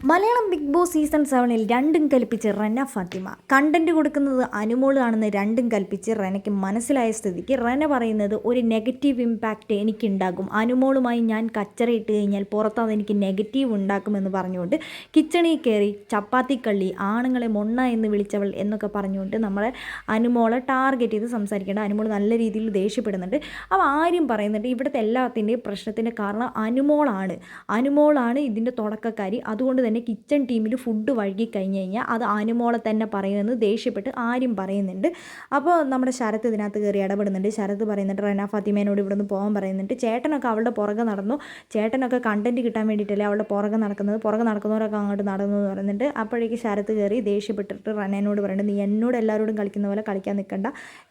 Malayalam big boss season 7 രണ്ടും കൽപ്പിച്ച് Rena Fathima content കൊടുക്കുന്നത് അനുമോളാണെന്ന് രണ്ടും കൽപ്പിച്ച് റെനയ്ക്ക് മനസ്സിലായ സ്ഥിതിക്ക് റെന പറയുന്നത് ഒരു നെഗറ്റീവ് ഇമ്പാക്റ്റ് എനിക്കുണ്ടാകും, അനുമോളുമായി ഞാൻ കച്ചറയിട്ട് കഴിഞ്ഞാൽ പുറത്ത് അതെനിക്ക് നെഗറ്റീവ് ഉണ്ടാക്കുമെന്ന് പറഞ്ഞുകൊണ്ട് കിച്ചണിൽ കയറി ചപ്പാത്തിക്കള്ളി ആണുങ്ങളെ മൊണ്ണ എന്ന് വിളിച്ചവൾ എന്നൊക്കെ പറഞ്ഞുകൊണ്ട് നമ്മളെ അനുമോളെ ടാർഗറ്റ് ചെയ്ത് സംസാരിക്കേണ്ട. അനുമോൾ നല്ല രീതിയിൽ ദേഷ്യപ്പെടുന്നുണ്ട്. അപ്പോൾ ആരും പറയുന്നുണ്ട് ഇവിടുത്തെ എല്ലാത്തിൻ്റെയും പ്രശ്നത്തിൻ്റെ കാരണം അനുമോളാണ് ഇതിൻ്റെ തുടക്കക്കാരി. അതുകൊണ്ട് തന്നെ കിച്ചൺ ടീമിൽ ഫുഡ് വഴുകി കഴിഞ്ഞ് കഴിഞ്ഞാൽ അത് അനുമോളെ തന്നെ പറയുമെന്ന് ദേഷ്യപ്പെട്ട് ആരും പറയുന്നുണ്ട്. അപ്പോൾ നമ്മുടെ ശരത്ത് ഇതിനകത്ത് കയറി ഇടപെടുന്നുണ്ട്. ശരത്ത് പറയുന്നുണ്ട് റെന ഫാത്തിമേനോട് ഇവിടെ നിന്ന് പോകാൻ പറയുന്നുണ്ട്. ചേട്ടനൊക്കെ അവളുടെ പുറകെ നടന്നു, ചേട്ടനൊക്കെ കണ്ടന്റ് കിട്ടാൻ വേണ്ടിയിട്ടല്ലേ അവളുടെ പുറകെ നടക്കുന്നവരൊക്കെ അങ്ങോട്ട് നടന്നു എന്ന് പറയുന്നുണ്ട്. അപ്പോഴേക്ക് ശരത്ത് കയറി ദേഷ്യപ്പെട്ടിട്ട് റെനയോട് പറയുന്നുണ്ട് നീ എന്നോട് എല്ലാവരോടും കളിക്കുന്ന പോലെ കളിക്കാൻ നിൽക്കണ്ട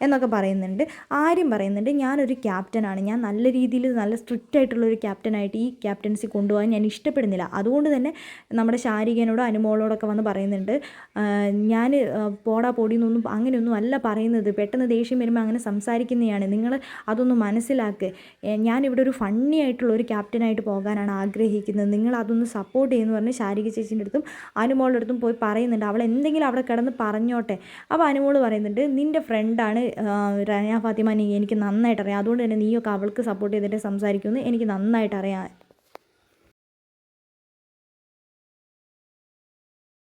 എന്നൊക്കെ പറയുന്നുണ്ട്. ആരും പറയുന്നുണ്ട് ഞാനൊരു ക്യാപ്റ്റനാണ്, ഞാൻ നല്ല രീതിയിൽ നല്ല സ്ട്രിക്റ്റ് ആയിട്ടുള്ളൊരു ക്യാപ്റ്റനായിട്ട് ഈ ക്യാപ്റ്റൻസി കൊണ്ടുപോകാൻ ഞാൻ ഇഷ്ടപ്പെടുന്നില്ല. അതുകൊണ്ട് തന്നെ നമ്മുടെ ശാരികനോടോ അനുമോളോടൊക്കെ വന്ന് പറയുന്നുണ്ട് ഞാൻ പോടാ പൊടിയെന്നൊന്നും അങ്ങനെയൊന്നും അല്ല പറയുന്നത്, പെട്ടെന്ന് ദേഷ്യം വരുമ്പോൾ അങ്ങനെ സംസാരിക്കുന്നതാണ്, നിങ്ങൾ അതൊന്ന് മനസ്സിലാക്ക്, ഞാനിവിടെ ഒരു ഫണ്ണി ആയിട്ടുള്ള ഒരു ക്യാപ്റ്റനായിട്ട് പോകാനാണ് ആഗ്രഹിക്കുന്നത്, നിങ്ങൾ അതൊന്ന് സപ്പോർട്ട് ചെയ്യുമെന്ന് പറഞ്ഞ് ശാരിക ചേച്ചീൻ്റെ അടുത്തും അനുമോളുടെ അടുത്തും പോയി പറയുന്നുണ്ട്. അവൾ എന്തെങ്കിലും അവിടെ കിടന്ന് പറഞ്ഞോട്ടെ. അപ്പോൾ അനുമോൾ പറയുന്നുണ്ട് നിൻ്റെ ഫ്രണ്ടാണ് റെന ഫാത്തിമ, നീ എനിക്ക് നന്നായിട്ട് അറിയാം, അതുകൊണ്ട് തന്നെ നീയൊക്കെ അവൾക്ക് സപ്പോർട്ട് ചെയ്തിട്ട് സംസാരിക്കുമെന്ന് എനിക്ക് നന്നായിട്ട് അറിയാം